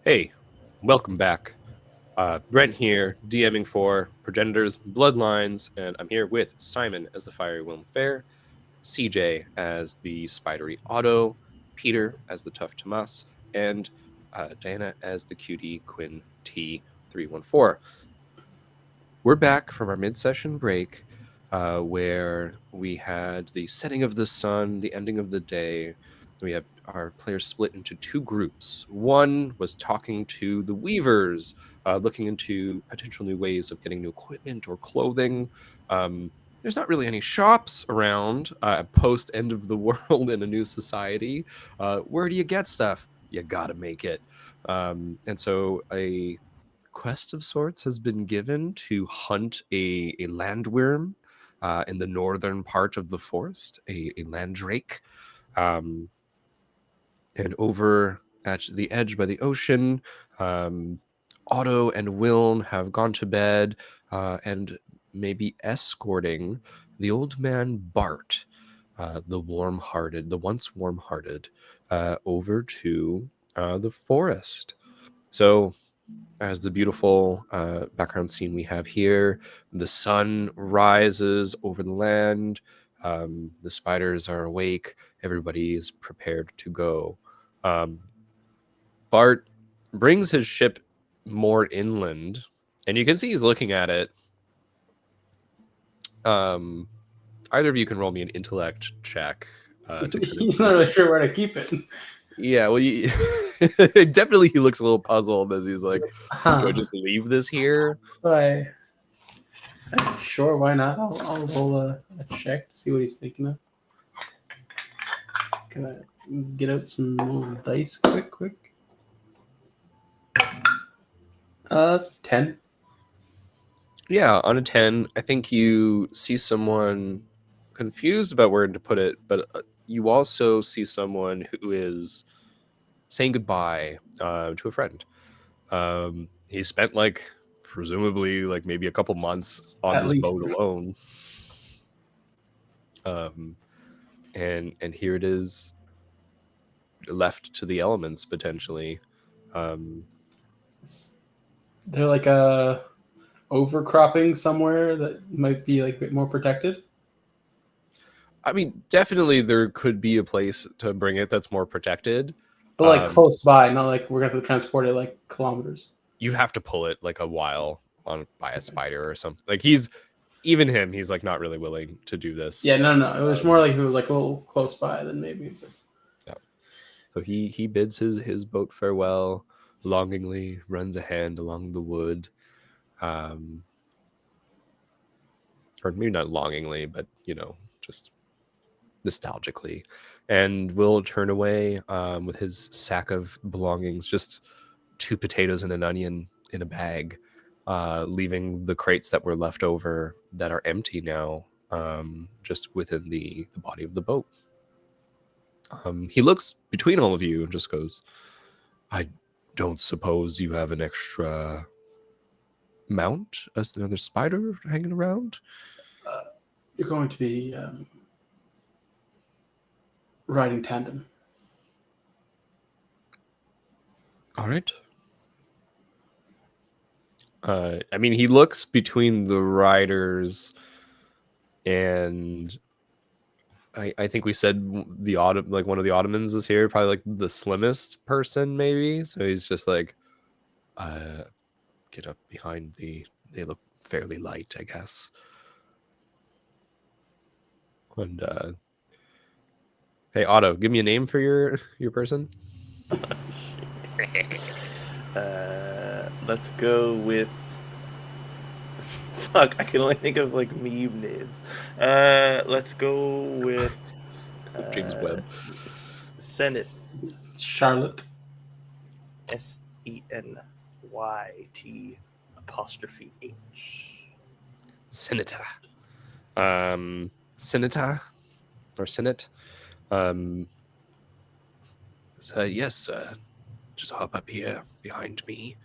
Hey, welcome back. Brent here, DMing for Progenitors, Bloodlines, and I'm here with Simon as the Fiery Wilm Fair, CJ as the Spidery Otto, Peter as the Tough Tomas, and Diana as the Cutie Quinn T314. We're back from our mid-session break where we had the setting of the sun, the ending of the day. We have our players split into two groups. One was talking to the weavers, looking into potential new ways of getting new equipment or clothing. There's not really any shops around post end of the world in a new society. Where do you get stuff? You gotta make it. And so a quest of sorts has been given to hunt a landworm in the northern part of the forest, a landrake. Um, and over at the edge by the ocean, Otto and Wilm have gone to bed and may be escorting the old man Bart, the once warm-hearted, over to the forest. So as the beautiful background scene we have here, the sun rises over the land. The spiders are awake. Everybody is prepared to go. Bart brings his ship more inland, and you can see he's looking at it. Either of you can roll me an intellect check. He's not really sure where to keep it. Yeah, well, definitely he looks a little puzzled as he's like, do I just leave this here? Why? Sure, why not? I'll roll a check to see what he's thinking of. Can I get out some more dice quick? 10. Yeah, on a 10, I think you see someone confused about where to put it, but you also see someone who is saying goodbye to a friend. He spent presumably maybe a couple months on At this least. boat alone. And here it is, left to the elements potentially. They're like a overcropping somewhere that might be like a bit more protected. I mean, definitely there could be a place to bring it that's more protected. But like close by, not like we're gonna have to transport it like kilometers. You have to pull it like a while by a spider or something. Like he's like not really willing to do this. Yeah, no. It was more like if it was like a little close by, then maybe. But... Yeah. So he bids his boat farewell, longingly runs a hand along the wood. Or maybe not longingly, but just nostalgically, and will turn away with his sack of belongings, just 2 potatoes and an onion in a bag, leaving the crates that were left over that are empty now, just within the body of the boat. He looks between all of you and just goes, I don't suppose you have an extra mount as another spider hanging around? You're going to be riding tandem. All right. I mean, he looks between the riders, and I think we said one of the Ottomans is here, probably like the slimmest person, maybe. So he's just like, get up behind they look fairly light, I guess. And hey, Otto, give me a name for your person. Let's go with. Fuck, I can only think of like meme names. Let's go with James Webb. Senate. Charlotte. SENYT''H. Senator. Senator or Senate. Yes, just hop up here behind me.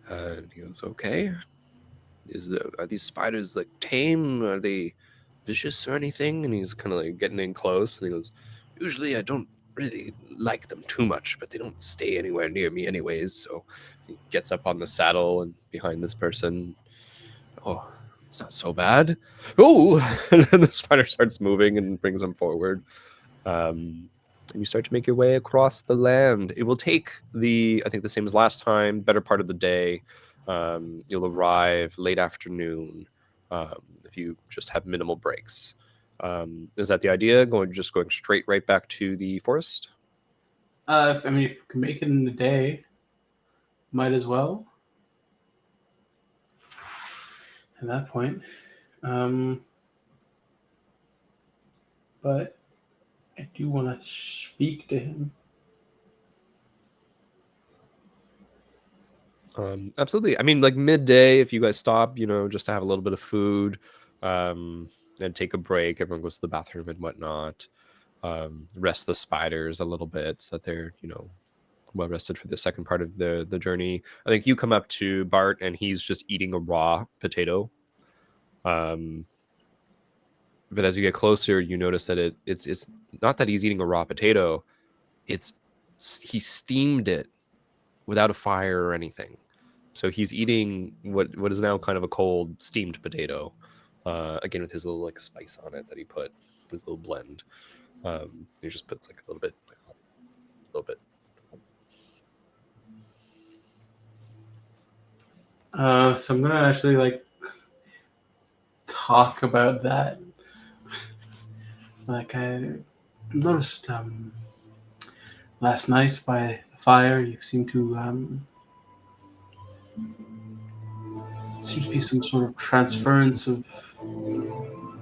And he goes, okay. Are these spiders like tame? Are they vicious or anything? And he's kind of like getting in close, and he goes, usually I don't really like them too much, but they don't stay anywhere near me anyways. So he gets up on the saddle and behind this person. Oh, it's not so bad. Oh, and then the spider starts moving and brings him forward. And you start to make your way across the land. It will take I think the same as last time, better part of the day. You'll arrive late afternoon if you just have minimal breaks. Is that the idea? Going straight right back to the forest? If we can make it in a day, might as well. At that point, but I do want to speak to him. Absolutely. I mean, like midday, if you guys stop, just to have a little bit of food, and take a break, everyone goes to the bathroom and whatnot. Rest the spiders a little bit so that they're, well rested for the second part of the journey. I think you come up to Bart and he's just eating a raw potato. But as you get closer, you notice that it's not that he's eating a raw potato. He steamed it without a fire or anything. So he's eating what is now kind of a cold steamed potato, again with his little like spice on it that he put, his little blend. He just puts like a little bit. So I'm gonna actually talk about that. I noticed last night by the fire, you seem to be some sort of transference of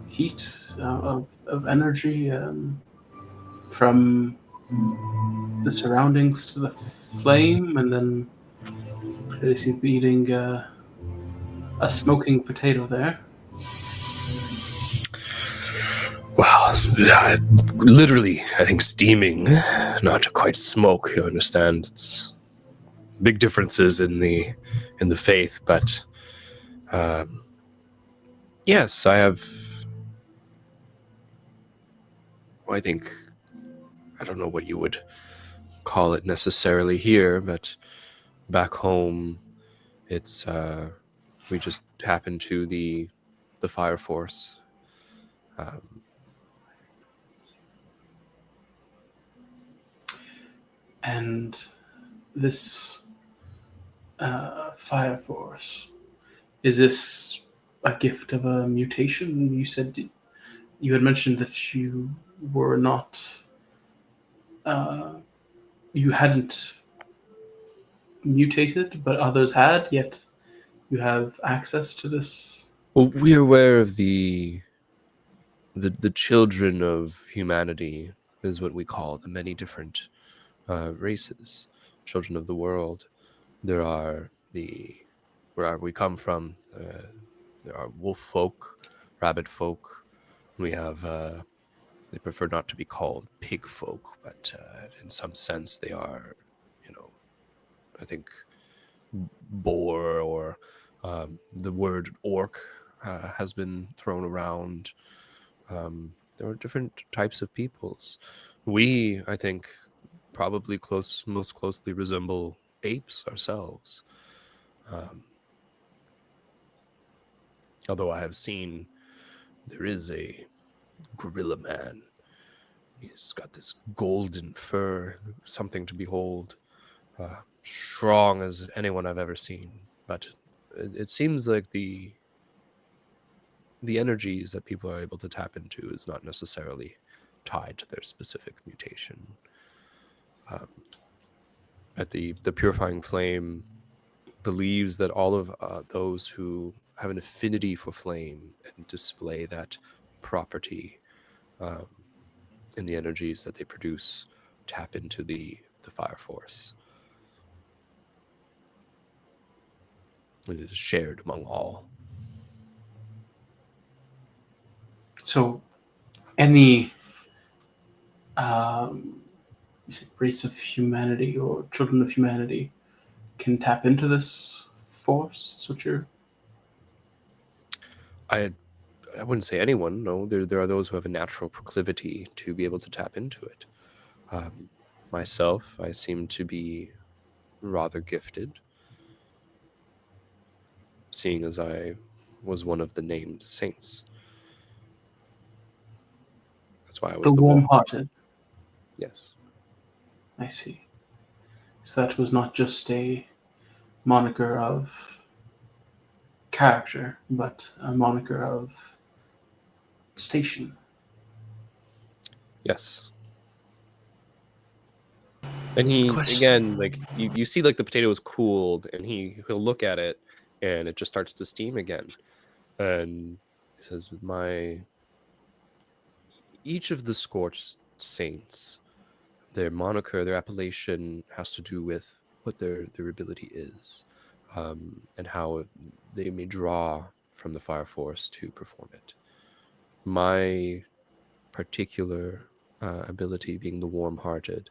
heat, of energy from the surroundings to the flame, and then they seem to be eating a smoking potato there. Well, literally, I think steaming, not quite smoke. You understand? It's big differences in the faith, but yes, I have. Well, I don't know what you would call it necessarily here, but back home, it's we just tap into the fire force. And this fire force, is this a gift of a mutation? You said you had mentioned that you were not, you hadn't mutated, but others had, yet you have access to this. Well, we're aware of the children of humanity is what we call the many different races, children of the world. There are where we come from. There are wolf folk, rabbit folk. We have they prefer not to be called pig folk, but in some sense they are, I think boar or the word orc has been thrown around. There are different types of peoples. We, I think, probably most closely resemble apes ourselves. Although I have seen there is a gorilla man. He's got this golden fur, something to behold. Strong as anyone I've ever seen. But it seems like the energies that people are able to tap into is not necessarily tied to their specific mutation. But the purifying flame believes that all of those who have an affinity for flame and display that property in the energies that they produce tap into the fire force. It is shared among all. So, any race of humanity or children of humanity can tap into this force? Is what you're... I wouldn't say anyone. No, there are those who have a natural proclivity to be able to tap into it. Myself, I seem to be rather gifted, seeing as I was one of the named saints. That's why I was The the warm. warm-hearted. Yes. I see. So that was not just a moniker of character, but a moniker of station. Yes. And he, again, like you see like the potato is cooled, and he'll look at it and it just starts to steam again. And he says, each of the Scorched Saints, their moniker, their appellation has to do with what their ability is, and how they may draw from the fire force to perform it. My particular ability, being the warm-hearted,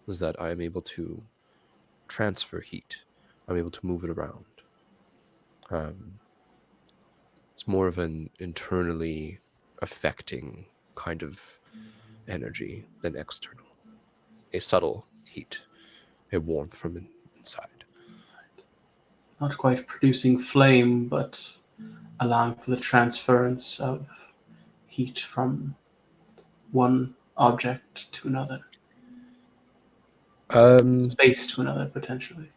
is that I am able to transfer heat. I'm able to move it around. It's more of an internally affecting kind of energy than external. A subtle heat, a warmth from inside. Not quite producing flame, but allowing for the transference of heat from one object to another, space to another, potentially.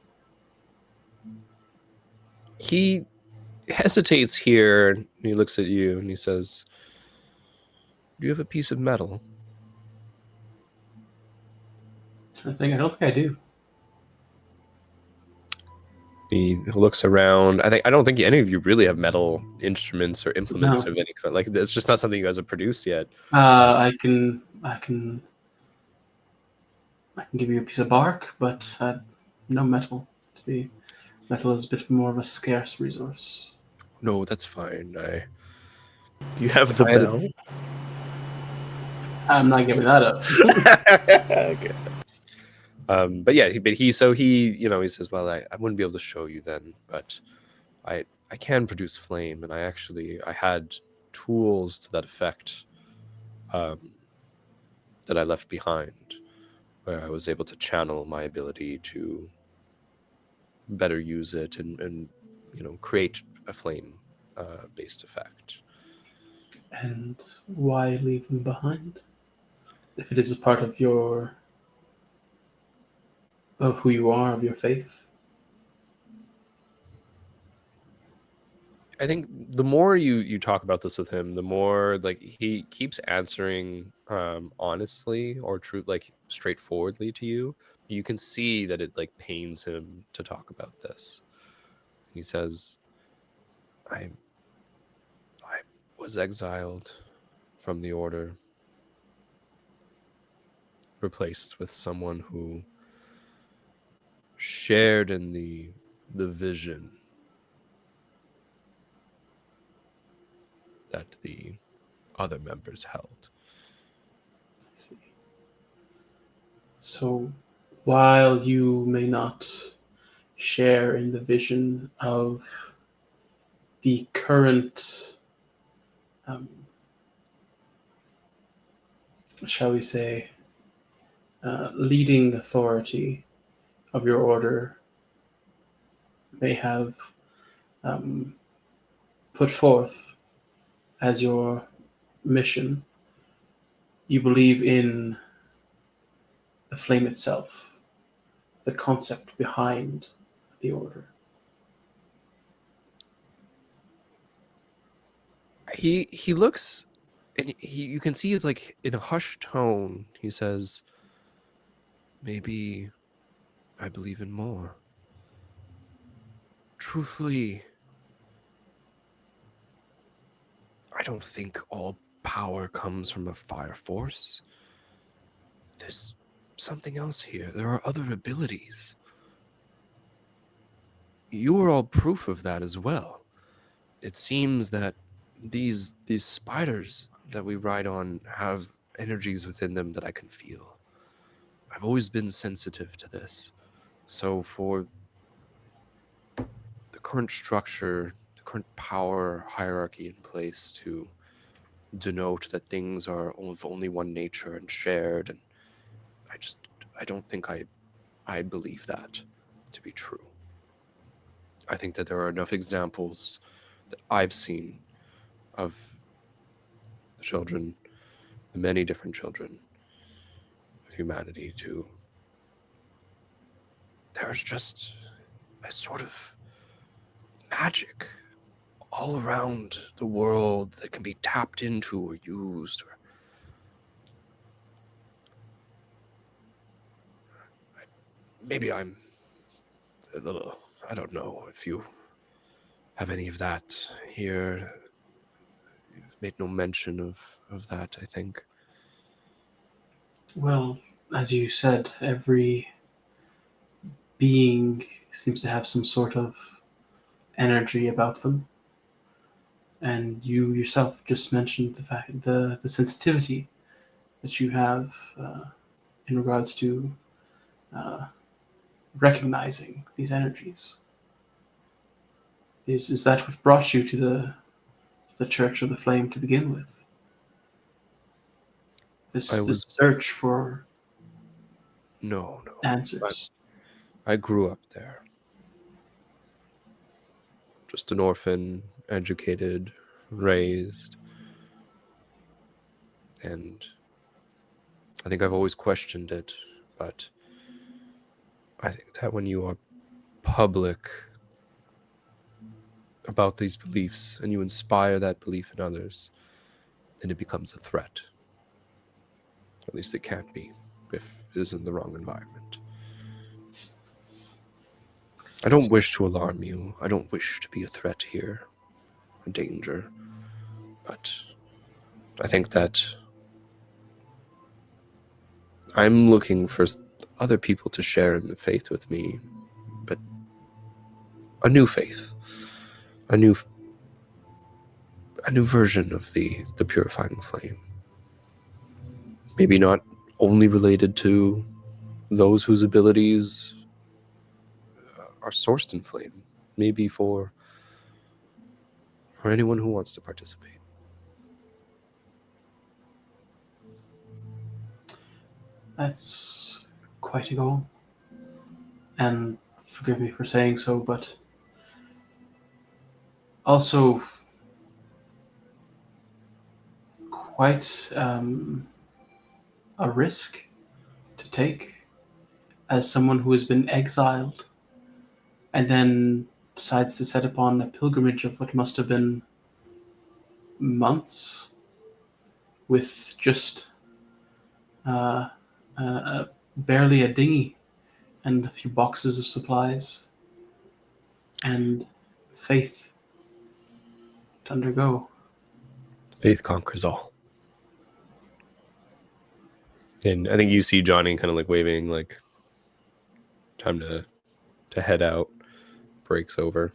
He hesitates here, and he looks at you and he says, "Do you have a piece of metal?" I don't think I do. He looks around. I don't think any of you really have metal instruments or implements No. of any kind. Like, it's just not something you guys have produced yet. I can give you a piece of bark, but no metal. Metal is a bit more of a scarce resource. No, that's fine. Do you have the bell? I'm not giving that up. Okay. But yeah, he says, "Well, I wouldn't be able to show you then, but I can produce flame, and I had tools to that effect that I left behind, where I was able to channel my ability to better use it and create a flame based effect." And why leave them behind? If it is a part of who you are, of your faith. I think the more you talk about this with him, the more like he keeps answering honestly or true, like straightforwardly to you. You can see that it like pains him to talk about this. He says, I was exiled from the order, replaced with someone who shared in the vision that the other members held. I see. So, while you may not share in the vision of the current, um, shall we say, leading authority of your order may have um, put forth as your mission, you believe in the flame itself, the concept behind the order. He looks, and you can see like in a hushed tone, he says, "Maybe I believe in more. Truthfully, I don't think all power comes from a fire force. There's something else here. There are other abilities. You are all proof of that as well. It seems that these spiders that we ride on have energies within them that I can feel. I've always been sensitive to this. So for the current structure, the current power hierarchy in place to denote that things are of only one nature and shared, and I don't think I believe that to be true. I think that there are enough examples that I've seen of the children, the many different children of humanity, to there's just a sort of magic all around the world that can be tapped into or used. Maybe I'm a little, I don't know if you have any of that here. You've made no mention of that, I think. Well, as you said, every being seems to have some sort of energy about them. And you yourself just mentioned the sensitivity that you have in regards to uh, recognizing these energies. Is that what brought you to the Church of the Flame to begin with? This search for No. answers. I grew up there. Just an orphan, educated, raised. And I think I've always questioned it, but I think that when you are public about these beliefs and you inspire that belief in others, then it becomes a threat. Or at least it can be, if it is in the wrong environment. I don't wish to alarm you. I don't wish to be a threat here, a danger. But I think that I'm looking for other people to share in the faith with me, but a new faith, a new version of the purifying flame. Maybe not only related to those whose abilities are sourced in flame. Maybe for anyone who wants to participate. That's quite a goal. And forgive me for saying so, but also quite a risk to take as someone who has been exiled and then decides to set upon a pilgrimage of what must have been months with just barely a dinghy and a few boxes of supplies and faith to undergo. Faith conquers all. And I think you see Johnny kind of like waving, like time to head out. Breaks over.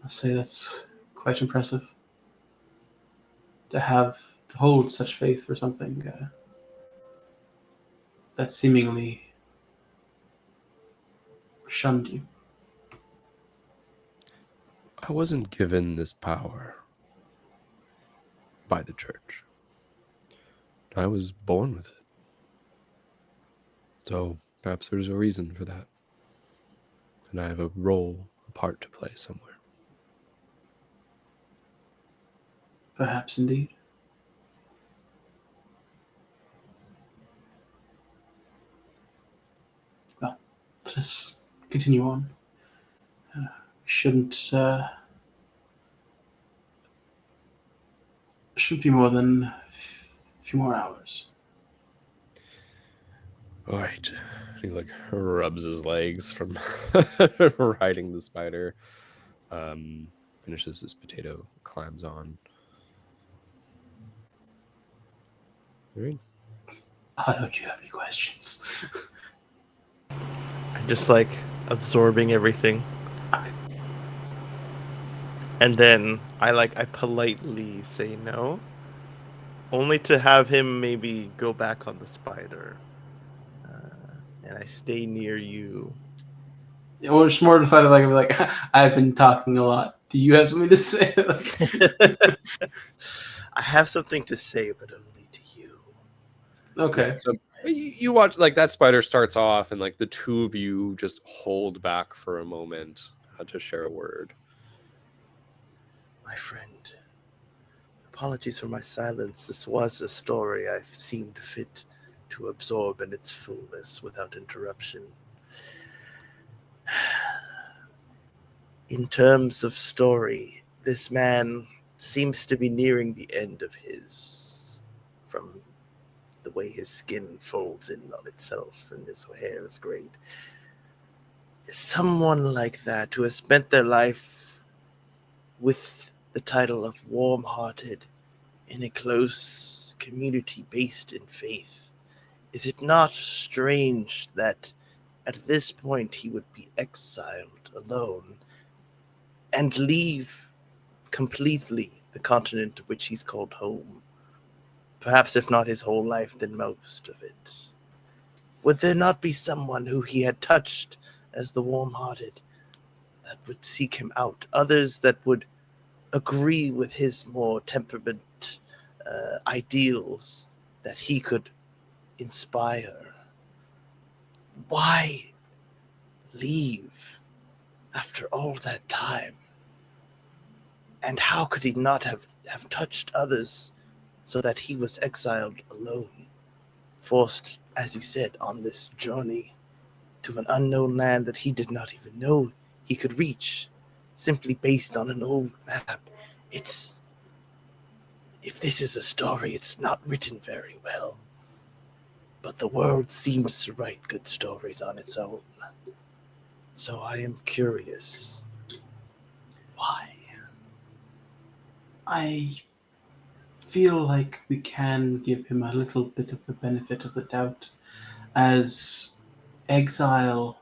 I'll say that's quite impressive to hold such faith for something that seemingly shunned you. I wasn't given this power by the church. I was born with it. So perhaps there's a reason for that. And I have a role, a part to play somewhere. Perhaps indeed. Well, let us continue on. Shouldn't be more than a few more hours. All right. He like rubs his legs from riding the spider. Finishes his potato, climbs on. All right. Don't you have any questions? I'm just like absorbing everything. Okay. And then I politely say no, only to have him maybe go back on the spider. And I stay near you. Or it's more the fact of like I've been talking a lot. Do you have something to say? I have something to say, but only to you. Okay. Yeah, so you watch like that spider starts off, and like the two of you just hold back for a moment to share a word. My friend, apologies for my silence. This was a story I seemed fit to absorb in its fullness without interruption. In terms of story, this man seems to be nearing the end of his, from the way his skin folds in on itself and his hair is grayed. Someone like that who has spent their life with the title of warm-hearted in a close community based in faith, is it not strange that at this point he would be exiled alone and leave completely the continent which he's called home? Perhaps if not his whole life, then most of it. Would there not be someone who he had touched as the warm-hearted that would seek him out? Others that would agree with his more temperament ideals that he could inspire? Why leave after all that time? And how could he not have touched others so that he was exiled alone, forced, as you said, on this journey to an unknown land that he did not even know he could reach, simply based on an old map? If this is a story, it's not written very well. But the world seems to write good stories on its own. So I am curious. Why? I feel like we can give him a little bit of the benefit of the doubt, as exile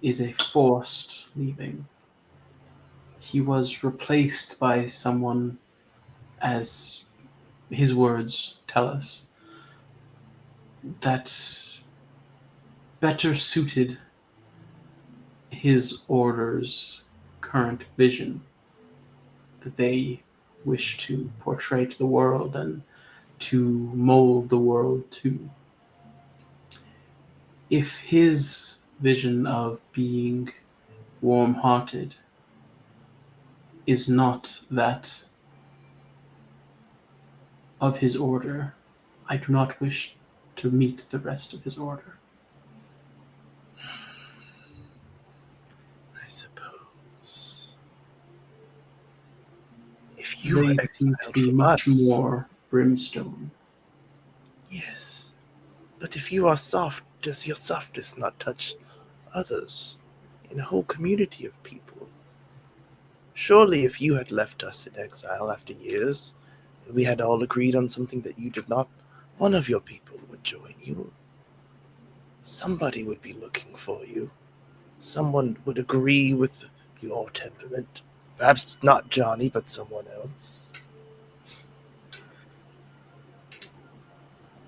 is a forced leaving. He was replaced by someone, as his words tell us, that better suited his order's current vision that they wish to portray to the world and to mold the world to. If his vision of being warm-hearted is not that of his order, I do not wish to meet the rest of his order. I suppose. If you were They seem to exiled be from much us. more brimstone. Yes. But if you are soft, does your softness not touch others in a whole community of people? Surely if you had left us in exile after years, and we had all agreed on something that you did not, one of your people would join you. Somebody would be looking for you. Someone would agree with your temperament. Perhaps not Johnny, but someone else.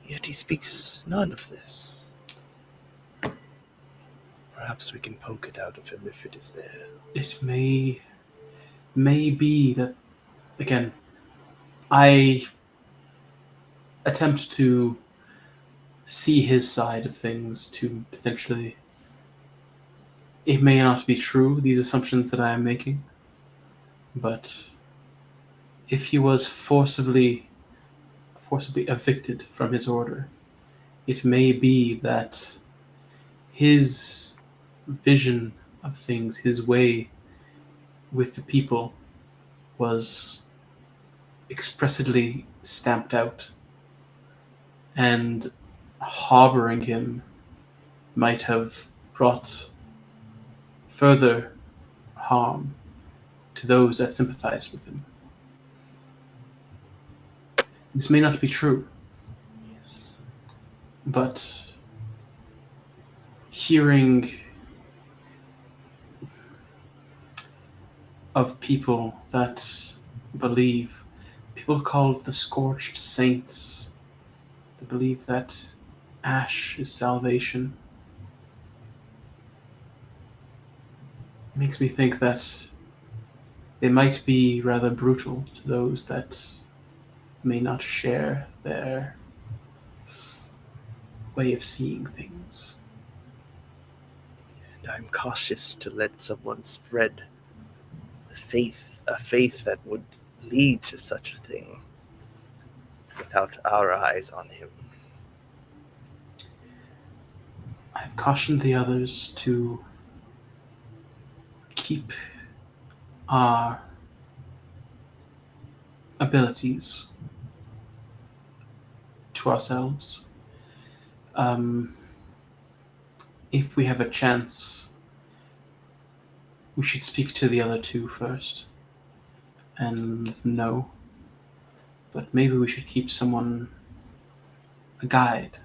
Yet he speaks none of this. Perhaps we can poke it out of him if it is there. It may be that, again, I attempt to see his side of things, to potentially, it may not be true, these assumptions that I am making, but if he was forcibly evicted from his order, it may be that his vision of things, his way with the people, was expressly stamped out, and harboring him might have brought further harm to those that sympathized with him. This may not be true, Yes. but hearing of people that believe, people called the Scorched Saints, that believe that ash is salvation, makes me think that They might be rather brutal to those that may not share their way of seeing things. And I'm cautious to let someone spread a faith that would lead to such a thing without our eyes on him. I've cautioned the others to keep our abilities to ourselves. If we have a chance, we should speak to the other two first and let them know. But maybe we should keep someone, a guide,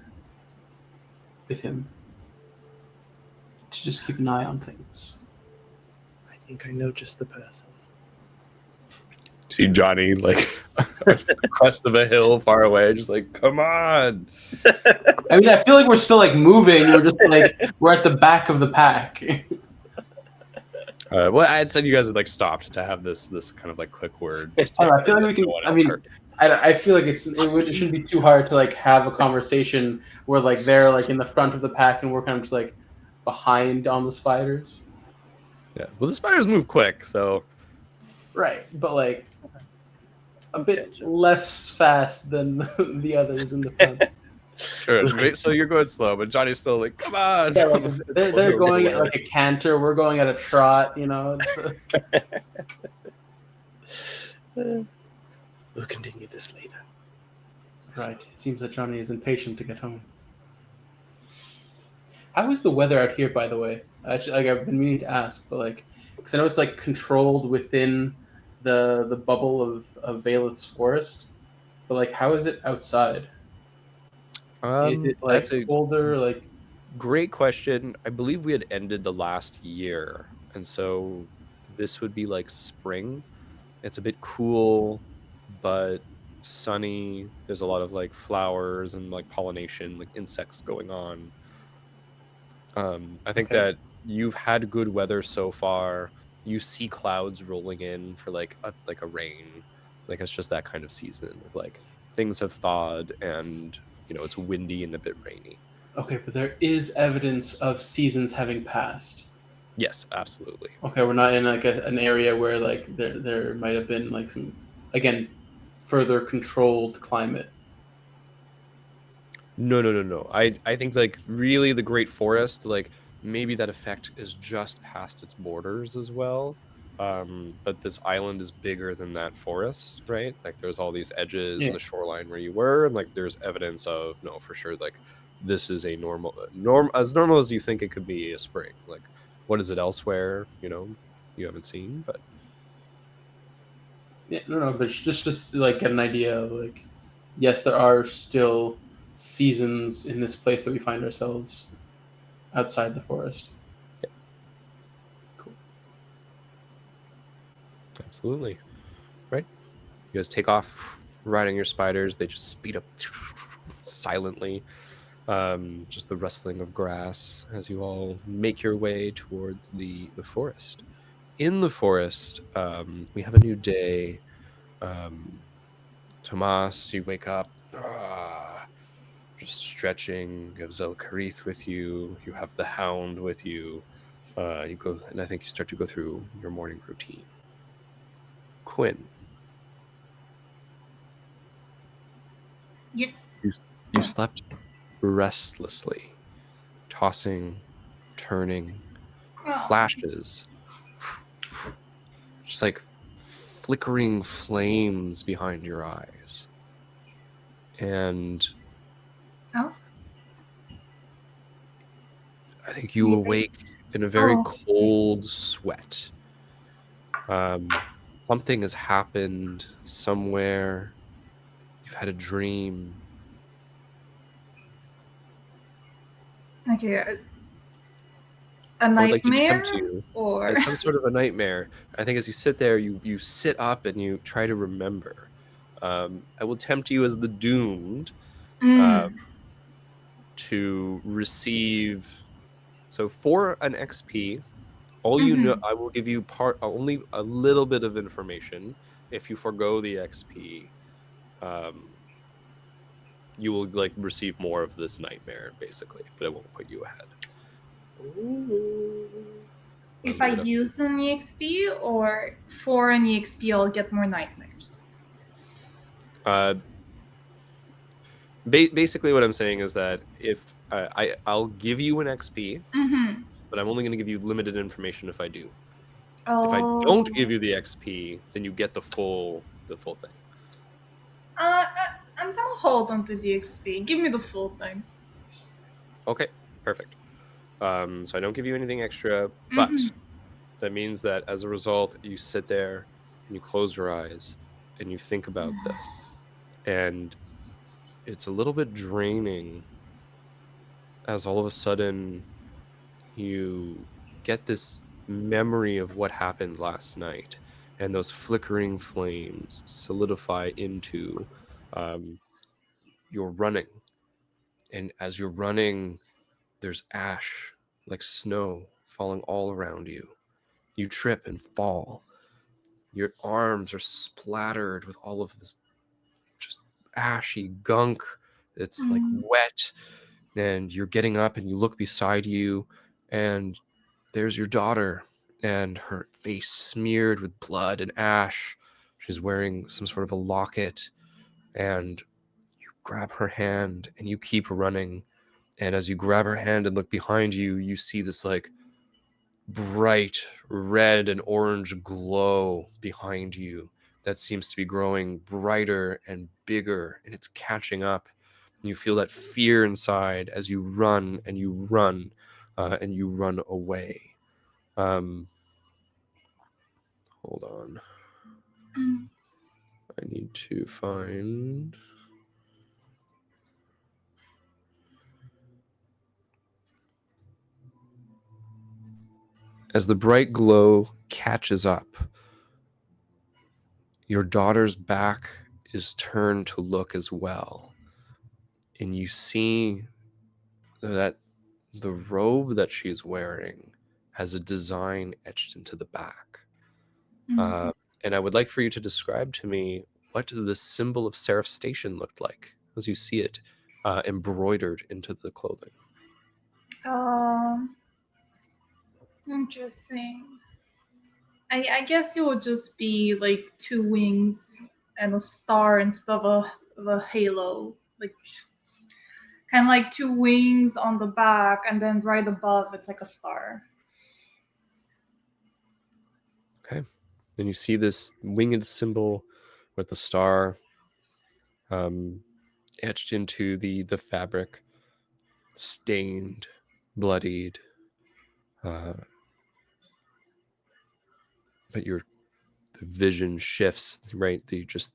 with him to just keep an eye on things. I think I know just the person. See Johnny like on the crest of a hill far away, just like, come on. I mean, I feel like we're still like moving. We're just like we're at the back of the pack. Well, I had said you guys had like stopped to have this kind of like quick word. I feel like we can. I mean, I feel like it shouldn't be too hard to like have a conversation where like they're like in the front of the pack and we're kind of just like behind on the spiders. Yeah. Well, the spiders move quick, so. Right, but like a bit less fast than the others in the front. Sure. So you're going slow, but Johnny's still like, come on. Yeah, like, they're going at like a canter. We're going at a trot. You know. We'll continue this later. Right. It seems that Johnny is impatient to get home. How is the weather out here, by the way? Actually, like, I've been meaning to ask, but like, because I know it's like controlled within the bubble of Valeth's forest, but like, how is it outside? Is it like that's a colder? Like, great question. I believe we had ended the last year, and so this would be like spring. It's a bit cool, but sunny. There's a lot of like flowers and like pollination, like insects going on. I think that you've had good weather so far. You see clouds rolling in for like a rain. Like it's just that kind of season of like things have thawed and it's windy and a bit rainy. okay, but there is evidence of seasons having passed. Yes, absolutely. Okay, we're not in like an area where like there might have been like some, again, further controlled climate. No. I think like really the Great Forest, like maybe that effect is just past its borders as well. But this island is bigger than that forest, right? Like there's all these edges and the shoreline where you were, and like there's evidence of no, for sure, like this is a as normal as you think it could be a spring. Like what is it elsewhere? You haven't seen, but Yeah, no, but just like get an idea of like, yes, there are still seasons in this place that we find ourselves outside the forest. Yeah. Cool. Absolutely. Right. You guys take off riding your spiders. They just speed up silently. Just the rustling of grass as you all make your way towards the forest. In the forest, we have a new day. Tomas, you wake up, just stretching. You have Zelkarith with you. You have the Hound with you. You go, and I think you start to go through your morning routine. Quinn. Yes. You slept restlessly, tossing, turning, flashes, just like flickering flames behind your eyes. And I think you awake in a very cold sweat. Something has happened somewhere. You've had a dream. Okay. A nightmare? I would like to tempt you or as some sort of a nightmare. I think as you sit there, you sit up and you try to remember. I will tempt you as the doomed to receive. So for an XP, All you know, I will give you only a little bit of information. If you forego the XP, you will like receive more of this nightmare, basically, but it won't put you ahead. If I use an EXP, or for an EXP, I'll get more nightmares. Basically, what I'm saying is that if I'll give you an XP, but I'm only going to give you limited information if I do. Oh. If I don't give you the XP, then you get the full thing. I'm gonna hold on to the XP. Give me the full thing. Okay, perfect. So I don't give you anything extra, but that means that as a result, you sit there and you close your eyes and you think about this, and it's a little bit draining as all of a sudden you get this memory of what happened last night, and those flickering flames solidify into you're running. And as you're running, there's ash like snow falling all around you. You trip and fall. Your arms are splattered with all of this just ashy gunk. It's like wet. And you're getting up and you look beside you, and there's your daughter, and her face smeared with blood and ash. She's wearing some sort of a locket, and you grab her hand and you keep running. And as you grab her hand and look behind you, you see this like bright red and orange glow behind you that seems to be growing brighter and bigger, and it's catching up. You feel that fear inside as you run and you run and you run away. Hold on. I need to find... As the bright glow catches up, your daughter's back is turned to look as well. And you see that the robe that she's wearing has a design etched into the back. And I would like for you to describe to me what the symbol of Seraph Station looked like as you see it embroidered into the clothing. Interesting. I guess it would just be like two wings and a star instead of a halo. Like kind of like two wings on the back, and then right above it's like a star. Okay. Then you see this winged symbol with the star etched into the fabric, stained, bloodied. But the vision shifts, right? Just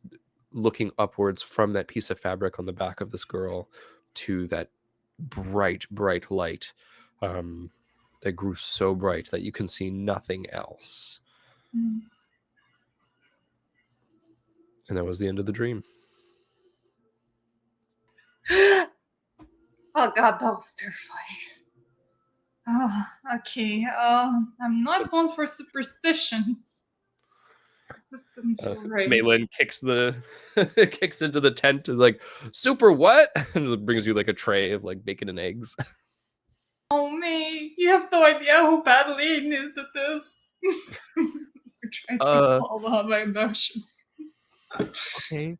looking upwards from that piece of fabric on the back of this girl to that bright, bright light that grew so bright that you can see nothing else. And that was the end of the dream. Oh god, that was terrifying. Oh, okay. I'm not one for superstitions. This didn't feel right. Maitland kicks kicks into the tent, is like, super what? And brings you like a tray of like bacon and eggs. Oh, mate, you have no idea how badly I needed this. I'm trying to follow my emotions. Okay.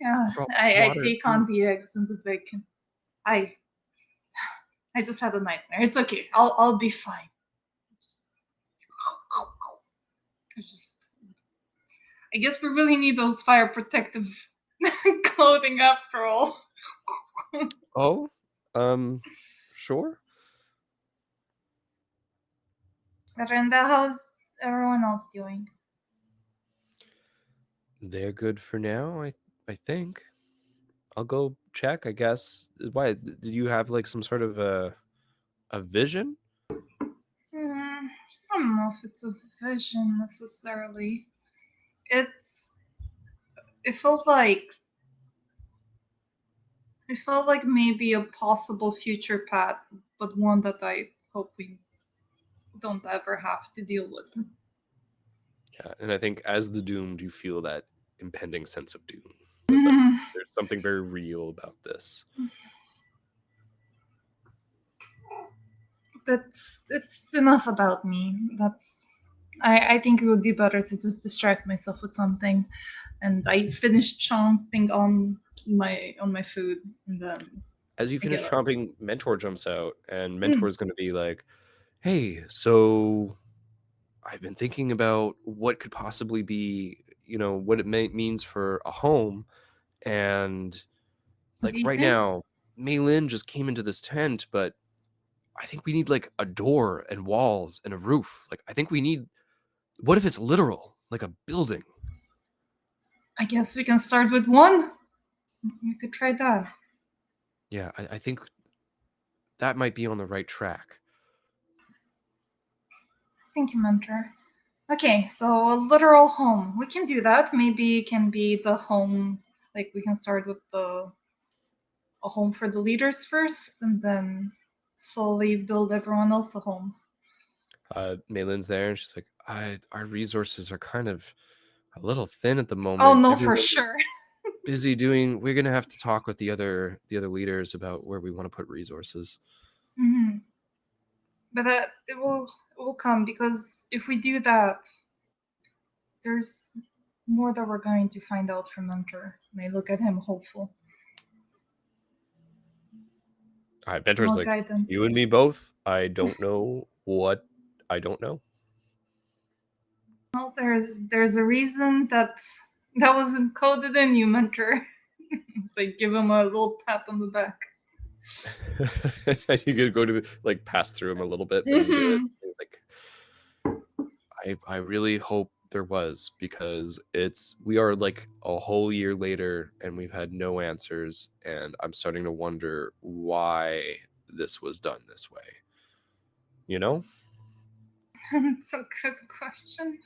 Yeah, I take on the eggs and the bacon. I just had a nightmare. It's okay. I'll be fine. I guess we really need those fire protective clothing after all. Oh, sure. Brenda, how's everyone else doing? They're good for now, I think. I'll go check, I guess. Why, did you have like some sort of a vision? I don't know if it's a vision necessarily. It felt like maybe a possible future path, but one that I hope we don't ever have to deal with. Yeah, and I think as the doomed, you feel that impending sense of doom. Like, there's something very real about this. But it's enough about me. I think it would be better to just distract myself with something. And I finished chomping on my food, and then As you I finish get up. chomping, Mentor jumps out, and Mentor's going to be like, "Hey, so I've been thinking about what could possibly be, what it means for a home, and What like do you right think? now, Mei Lin just came into this tent, but I think we need like a door and walls and a roof. Like I think we need. What if it's literal, like a building?" I guess we can start with one. We could try that. Yeah, I think that might be on the right track. Thank you, mentor. Okay, so a literal home. We can do that. Maybe it can be the home. Like we can start with a home for the leaders first, and then slowly build everyone else a home. Mei Lin's there, and she's like, our resources are kind of a little thin at the moment. Oh no, for Everyone's sure. busy doing. We're gonna have to talk with the other leaders about where we want to put resources. Mm-hmm. But it will come, because if we do that, there's more that we're going to find out from Mentor. And I look at him hopeful. All right, Mentor's More like, guidance. you and me both. I don't know what I don't know. Well, there's a reason that was encoded in you, Mentor. It's like give him a little pat on the back. You could go to like pass through him a little bit, but you do it. He's like, I really hope there was, because we are like a whole year later and we've had no answers, and I'm starting to wonder why this was done this way. It's a good question.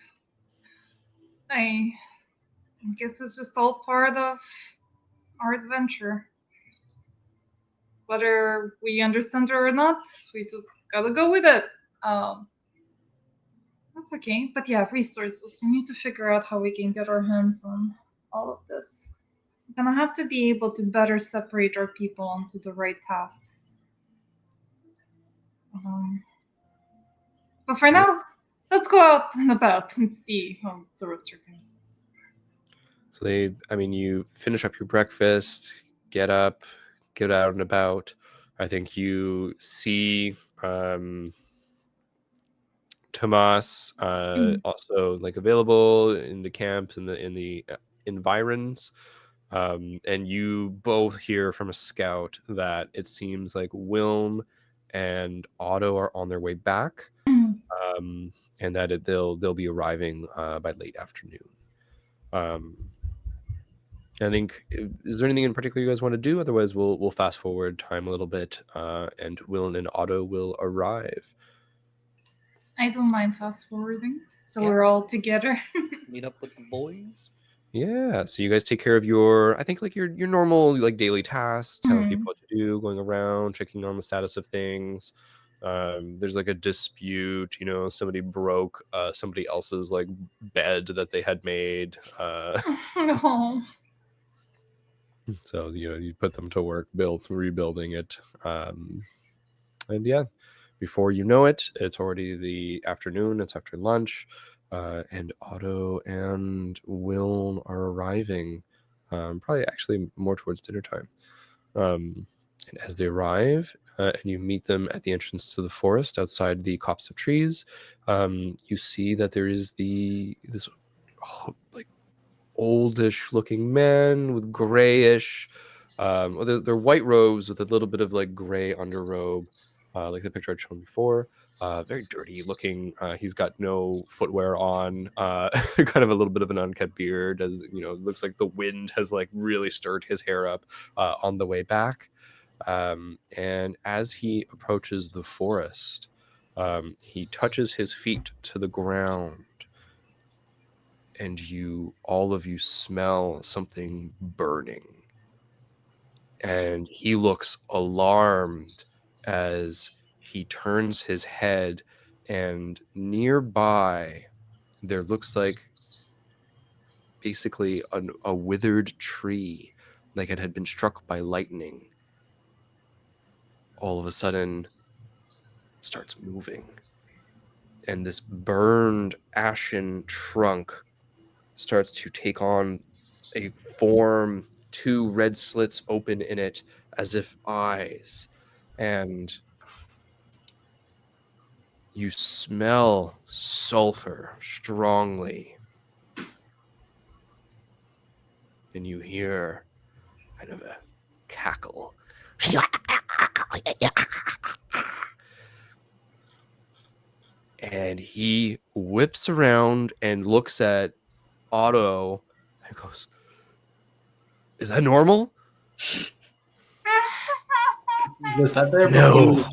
I guess it's just all part of our adventure. Whether we understand it or not, we just gotta go with it. That's okay. But yeah, resources. We need to figure out how we can get our hands on all of this. We're gonna have to be able to better separate our people onto the right tasks. But for now, let's go out and about and see how the rest are doing. So you finish up your breakfast, get up, get out and about. I think you see Tomas also like available in the camps, in the environs. And you both hear from a scout that it seems like Wilm and Otto are on their way back, and that they'll be arriving by late afternoon. I think, is there anything in particular you guys want to do? Otherwise, we'll fast forward time a little bit, and Will and Otto will arrive. I don't mind fast forwarding, so Yeah. we're all together. Meet up with the boys. Yeah, so you guys take care of your, I think, like your normal like daily tasks, telling people what to do, going around, checking on the status of things. There's like a dispute, somebody broke somebody else's like bed that they had made. No. So you put them to work, rebuilding it, and yeah, before you know it, it's already the afternoon. It's after lunch. And Otto and Will are arriving, probably actually more towards dinner time. And as they arrive, and you meet them at the entrance to the forest outside the copse of trees, you see that there is this like oldish looking man with grayish, they're white robes with a little bit of like gray underrobe, like the picture I'd shown before. Very dirty looking. He's got no footwear on. Kind of a little bit of an unkept beard, as it looks like the wind has like really stirred his hair up on the way back. And as he approaches the forest, he touches his feet to the ground, and all of you smell something burning. And he looks alarmed as he turns his head and nearby there looks like basically a withered tree, like it had been struck by lightning. All of a sudden starts moving, and this burned ashen trunk starts to take on a form, 2 red slits open in it as if eyes, and you smell sulfur strongly, and you hear kind of a cackle. And he whips around and looks at Otto and goes, "Is that normal?" Was that there? No.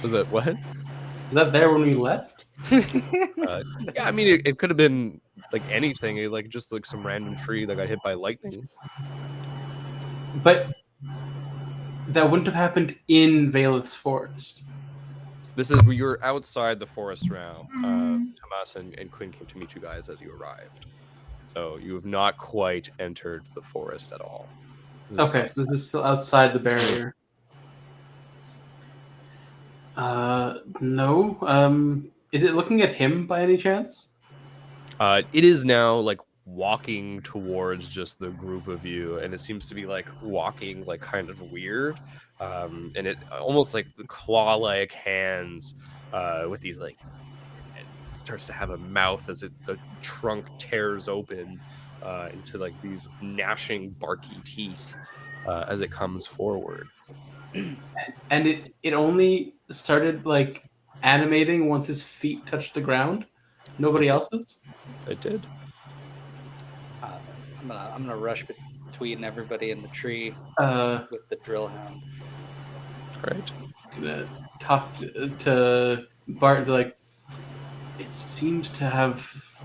Was that what? Was that there when we left? Yeah, I mean, it could have been like anything, like just like some random tree that got hit by lightning. But that wouldn't have happened in Valeth's forest. This is you're outside the forest realm. Tomas and Quinn came to meet you guys as you arrived, so you have not quite entered the forest at all. Okay, so this is still outside the barrier. No. Is it looking at him by any chance? It is now like walking towards just the group of you, and it seems to be like walking like kind of weird, and it almost like the claw-like hands with these like, it starts to have a mouth as the trunk tears open into like these gnashing barky teeth as it comes forward. And it only started like animating once his feet touched the ground. Nobody else's? It did. I'm gonna rush between everybody in the tree with the drill hound. All right. Gonna talk to Bart and be like, it seems to have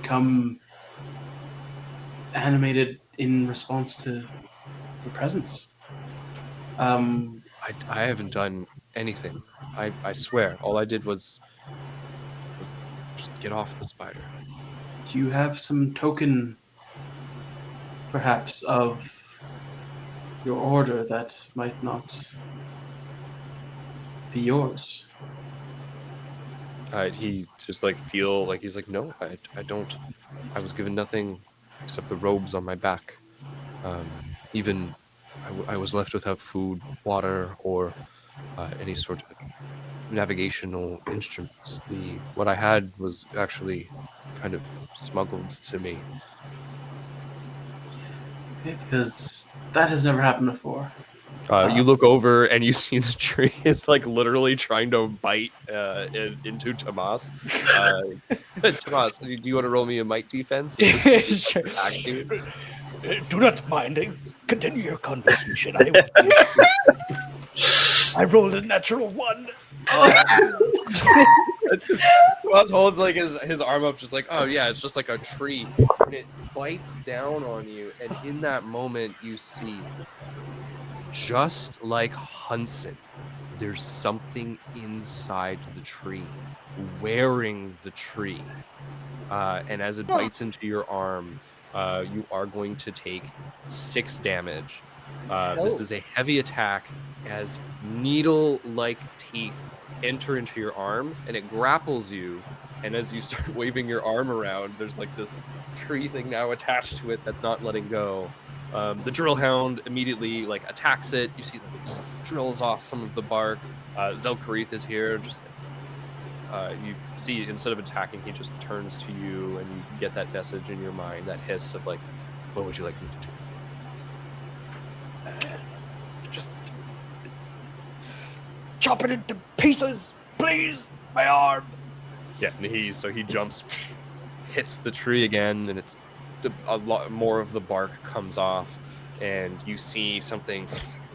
become animated in response to your presence. I haven't done anything. I swear. All I did was just get off the spider. Do you have some token, perhaps, of your order that might not be yours? He just like feel like he's like, no, I don't. I was given nothing except the robes on my back. Even I was left without food, water, or any sort of navigational instruments. What I had was actually kind of smuggled to me. Okay, because that has never happened before. You look over and you see the tree is like literally trying to bite into Tomas. Tomas, do you want to roll me a might defense? Sure. Attack you? Do not mind. Continue your conversation. I rolled a natural 1. Tomas holds like his arm up, just like, oh yeah, it's just like a tree, and it bites down on you. And in that moment, you see, just like Hudson, there's something inside the tree, wearing the tree. And as it bites into your arm, you are going to take 6 damage. This is a heavy attack as needle-like teeth enter into your arm, and it grapples you. And as you start waving your arm around, there's like this tree thing now attached to it that's not letting go. The drill hound immediately like attacks it. You see that it drills off some of the bark. Zelkarith is here. Just you see, instead of attacking, he just turns to you, and you get that message in your mind, that hiss of like, what would you like me to do? Just chop it into pieces, please. My arm. Yeah, and he jumps, hits the tree again, and it's a lot more of the bark comes off, and you see something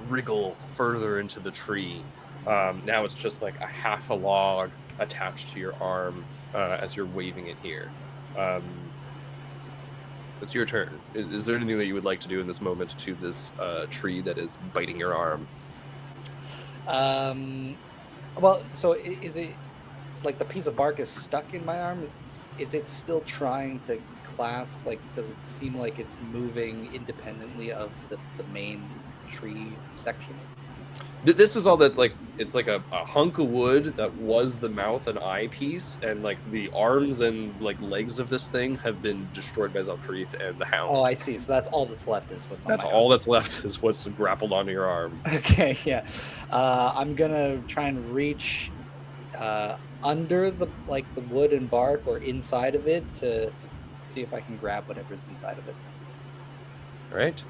wriggle further into the tree. Now it's just like a half a log attached to your arm as you're waving it here. It's your turn. Is there anything that you would like to do in this moment to this tree that is biting your arm? Well, so is it like the piece of bark is stuck in my arm? Is it still trying to clasp? Like, does it seem like it's moving independently of the main tree section? This is all that, like, it's like a hunk of wood that was the mouth and eye piece, and like the arms and like legs of this thing have been destroyed by Zalkarith and the Hound. Oh, I see. So that's all that's left is what's on That's my all arm. that's left is what's grappled onto your arm. Okay, yeah. I'm gonna try and reach under the wood and bark or inside of it to see if I can grab whatever's inside of it. All right,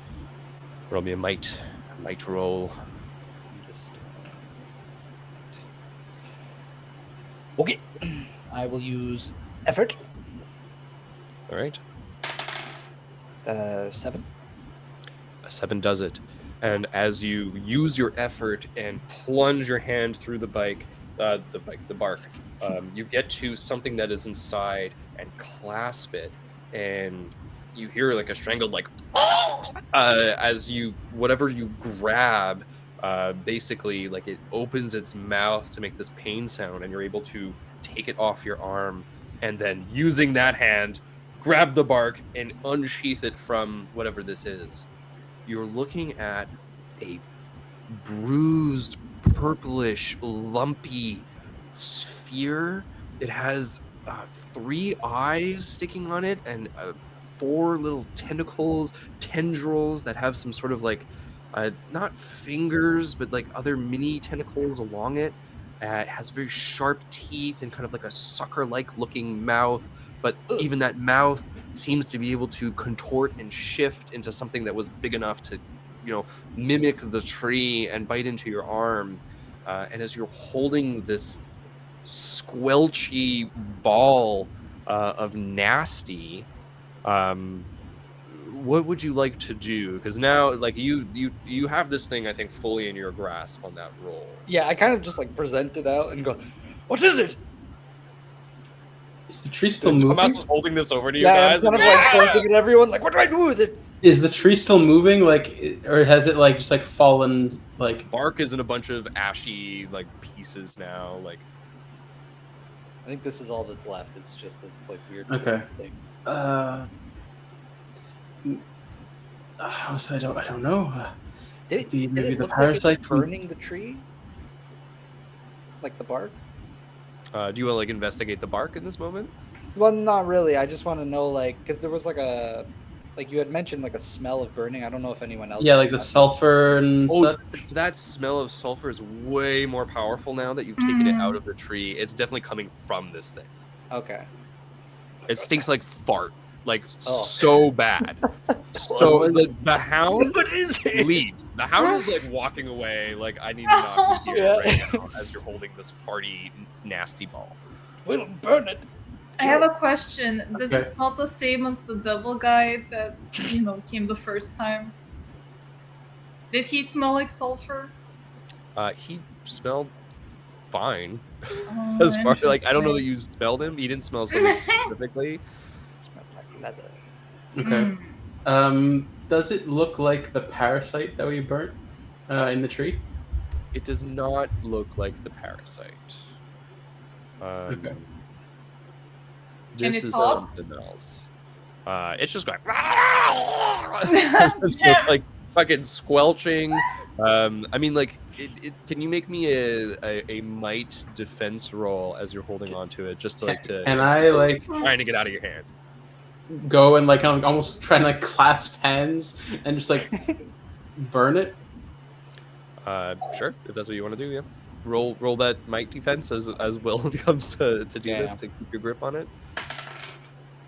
roll me a might roll. Just okay. I will use effort. All right, 7. a 7 does it. And as you use your effort and plunge your hand through the bark, you get to something that is inside and clasp it, and you hear like a strangled like as whatever you grab, basically like it opens its mouth to make this pain sound, and you're able to take it off your arm, and then using that hand, grab the bark and unsheath it from whatever this is. You're looking at a bruised, purplish, lumpy sphere. It has 3 eyes sticking on it and 4 little tendrils that have some sort of like, not fingers, but like other mini tentacles along it. It has very sharp teeth and kind of like a sucker-like looking mouth, but even that mouth seems to be able to contort and shift into something that was big enough to, mimic the tree and bite into your arm. And as you're holding this squelchy ball of nasty, what would you like to do? Because now, like, you have this thing, I think, fully in your grasp on that roll. Yeah, I kind of just like present it out and go, "What is it?" Is the tree still moving? Tomas is holding this over to you Yeah, guys. I'm kind of like pointing at everyone, like, "What do I do with it?" Is the tree still moving, like, or has it like just like fallen? Like, bark is in a bunch of ashy like pieces now. Like, I think this is all that's left. It's just this like weird Okay. thing. I don't know. Did Maybe it the look parasite like it's burning the tree? Like the bark? do you want to like investigate the bark in this moment? Well, not really. I just want to know, like, because there was like you had mentioned like a smell of burning. I don't know if anyone else. Yeah, like the sulfur and Oh, stuff. that smell of sulfur is way more powerful now that you've taken it out of the tree. It's definitely coming from this thing. Okay. It stinks like fart, like Oh. so bad. So the hound What is it? leaves. The hound is like walking away. Like, I need to not be here Yeah. right now as you're holding this farty, nasty ball. We'll burn it. I have a question. Does Okay. it smell the same as the devil guy that came the first time? Did he smell like sulfur? He smelled fine. Oh, As far like, I don't know that interesting. you smelled him. He didn't smell something specifically. Smell like leather. Okay. Mm. Does it look like the parasite that we burnt in the tree? It does not look like the parasite. Okay. This Can it is talk? something else. It's just going it's just, like fucking squelching. I mean, like, can you make me a might defense roll as you're holding on to it, just to like to And I like trying to get out of your hand? go and like I'm almost trying to like clasp hands and just like burn it. Sure, if that's what you want to do, yeah. Roll that might defense as Will comes to do this, Yeah. to keep your grip on it.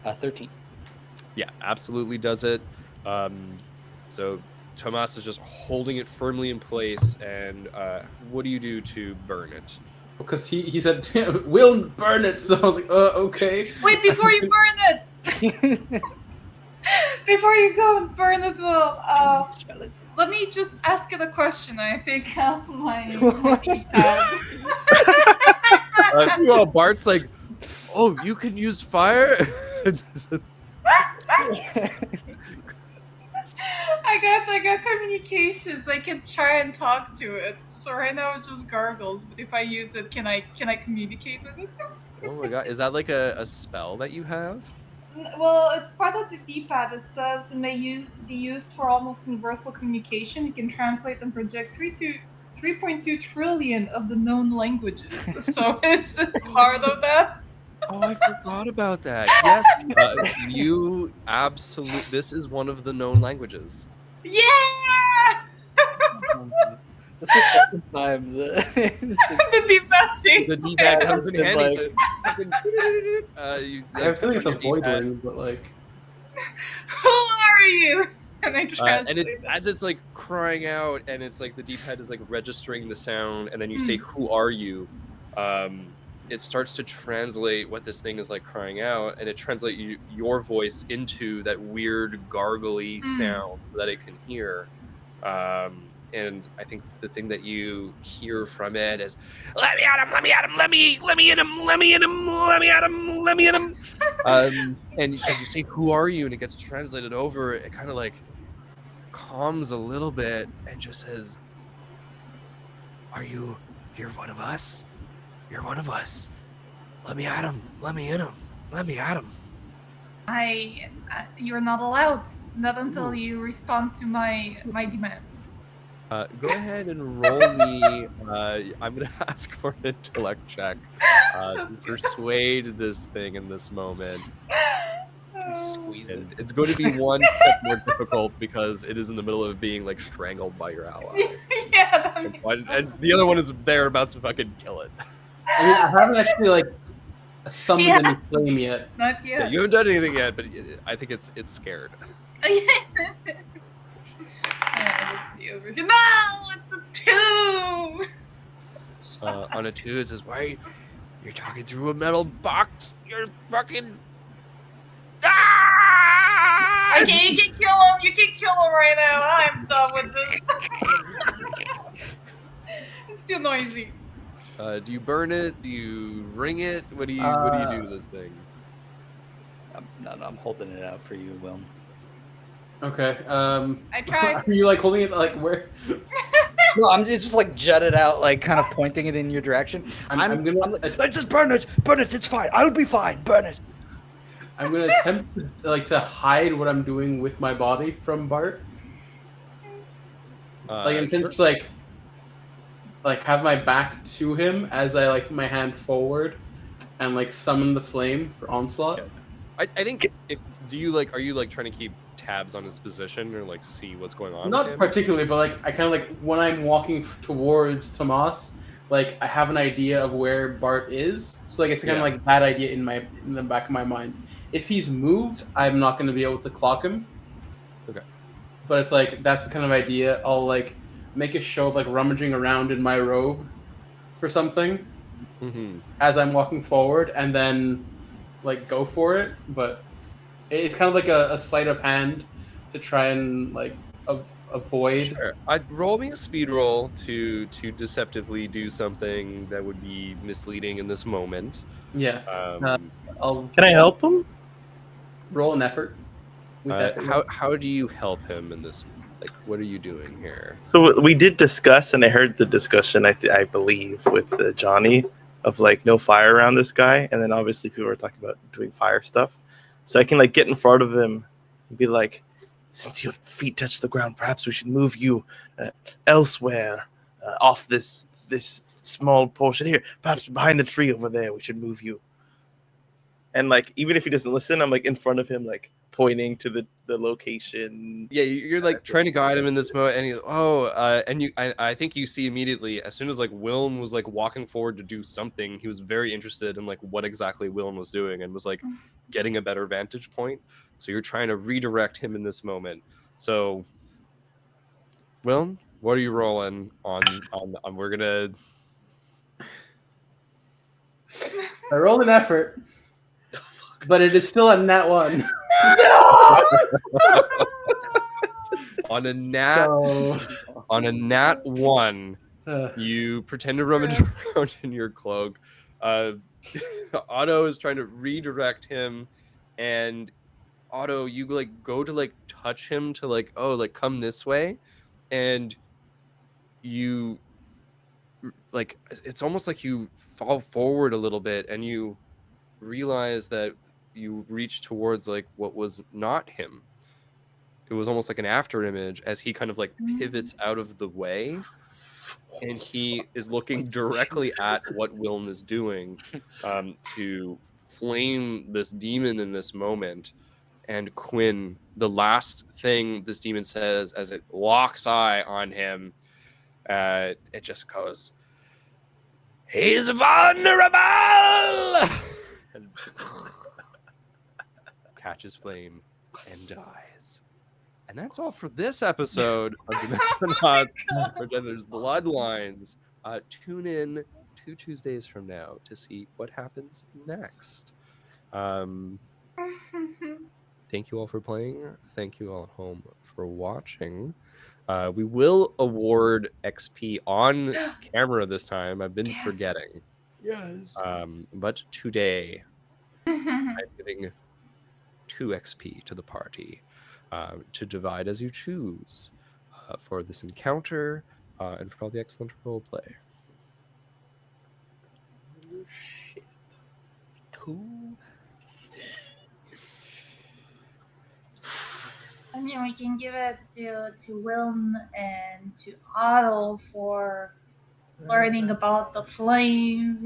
13. Yeah, absolutely does it. So Tomas is just holding it firmly in place, and what do you do to burn it? Because he said we'll burn it, so I was like, okay. Wait, before you burn it! Before you go and burn it, Will, Smell it. let me just ask it a question. I take out my pad. Bart's like, oh, you can use fire? I I got communications. I can try and talk to it. So right now it's just gargles, but if I use it, can I communicate with it? Oh my god, is that like a spell that you have? Well, it's part of the D-pad. It says it may be used for almost universal communication. You can translate and project 3.2 trillion of the known languages. So it's part of that. Oh, I forgot about that. Yes, you absolutely. This is one of the known languages. Yeah! This is the second time The D-pad says The D-pad that. comes in been handy. like- So fucking, you, I have a feeling touch it's a on your void D-pad, ring, but like Who are you? And I translate and it's it. as it's like crying out, and it's like the D-pad is like registering the sound, and then you say, "Who are you?" It starts to translate what this thing is like crying out, and it translates your voice into that weird gargly sound so that it can hear. And I think the thing that you hear from it is, "Let me at him! Let me at him! Let me in him! Let me in him! Let me at him! Let me in him!" And as you say, "Who are you?" and it gets translated over, it kind of like calms a little bit and just says, You're one of us? You're one of us. Let me at him. Let me in him. Let me at him." You're not allowed. Not until Ooh. you respond to my demands. Go ahead and roll me. I'm going to ask for an intellect check to Sounds good. persuade this thing in this moment. Squeeze it. And it's going to be one step more difficult because it is in the middle of being like strangled by your ally. Yeah, that makes And the other one is there about to fucking kill it. I mean, I haven't actually like summoned Yeah. any flame yet. not Yeah, yet. you haven't done anything yet, but I think it's scared. Let's see over here. No, it's a 2. On a 2, it says, "Why you're talking through a metal box? You're fucking ah!" Okay, you can kill him. You can kill him right now. I'm done with this. It's too noisy. Do you burn it? Do you ring it? What do you do to this thing? I'm holding it out for you, Will. Okay. I tried. Are you like holding it like where? No, I'm just like jutted out, like kind of pointing it in your direction. I'm gonna Let's just burn it. Burn it. It's fine. I'll be fine. Burn it. I'm gonna attempt to hide what I'm doing with my body from Bart. Like in sense Sure. like have my back to him as I like my hand forward and like summon the flame for onslaught. Okay. I think are you like trying to keep tabs on his position or like see what's going on? Not with him? particularly, but like I kind of like when I'm walking towards Tomas, like I have an idea of where Bart is. So like it's kind of like that idea in the back of my mind. If he's moved, I'm not going to be able to clock him. Okay. But it's like that's the kind of idea. I'll like make a show of like rummaging around in my robe for something as I'm walking forward, and then like go for it. But it's kind of like a sleight of hand to try and like avoid. Sure. I'd roll me a speed roll to deceptively do something that would be misleading in this moment. Yeah. I'll Can I help him? roll an effort. With effort. How do you help him in this? Like, what are you doing here? So we did discuss, and I heard the discussion, I believe, with Johnny of like no fire around this guy, and then obviously people were talking about doing fire stuff. So I can like get in front of him and be like, "Since your feet touch the ground, perhaps we should move you elsewhere off this small portion here. Perhaps behind the tree over there, we should move you." And like even if he doesn't listen, I'm like in front of him, like pointing to the location. Yeah, you're like trying to guide him in this moment, and I think you see immediately as soon as like Wilm was like walking forward to do something, he was very interested in like what exactly Wilm was doing and was like getting a better vantage point. So you're trying to redirect him in this moment. So, Wilm, what are you rolling on? We're gonna. I rolled an effort, but it is still a nat 1. On a nat 1, you pretend to rummage around in your cloak. Otto is trying to redirect him, and Otto, you like go to like touch him to like, oh, like come this way, and you like it's almost like you fall forward a little bit and you realize that you reach towards like what was not him. It was almost like an after image as he kind of like pivots out of the way, and he is looking directly at what Wilm is doing to flame this demon in this moment. And Quinn, the last thing this demon says as it locks eye on him, it just goes, "He's vulnerable!" and catches flame and dies. And that's all for this episode of Dimensionauts Progenitors Bloodlines. Tune in 2 Tuesdays from now to see what happens next. Thank you all for playing. Thank you all at home for watching. We will award XP on camera this time. I've been forgetting. Yes. But today, I'm giving 2 XP to the party to divide as you choose for this encounter and for all the excellent roleplay. Shit. 2. I mean, we can give it to Wilm and to Otto for learning about the flames,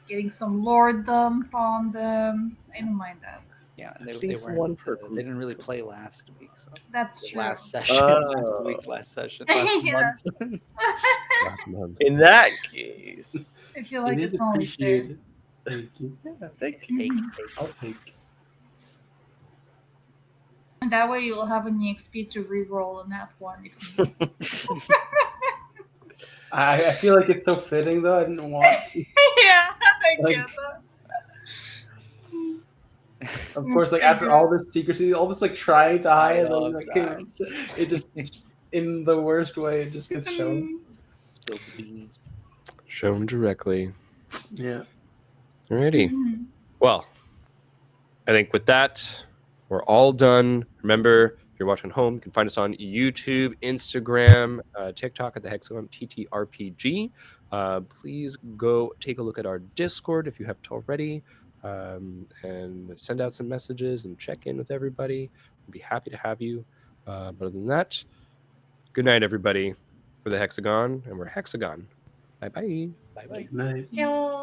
getting some lorddom on them. I don't mind that. Yeah, and At they least weren't. one per They group. didn't really play last week, so That's the true. last session, last week, last session, last Yeah. month. Last month. In that case, I feel like It it's is only fair. appreciated. Thank you. yeah, thank you. I'll take. And that way you'll have an XP to reroll on that one if you need. I feel like it's so fitting though. I didn't want to. Yeah, I Like- get that. Of course, like after all this secrecy, all this like trying to hide, know, like, I'm it just in the worst way, it just gets shown. Spilled the beans. Shown directly. Yeah. Alrighty. Mhm. Well, I think with that, we're all done. Remember, if you're watching home, you can find us on YouTube, Instagram, TikTok at TheHexagonTTRPG. Please go take a look at our Discord if you haven't already, and send out some messages and check in with everybody. We'd be happy to have you. But other than that, good night, everybody. We're the Hexagon, and we're Hexagon. Bye-bye. Bye bye. Good night. Ciao.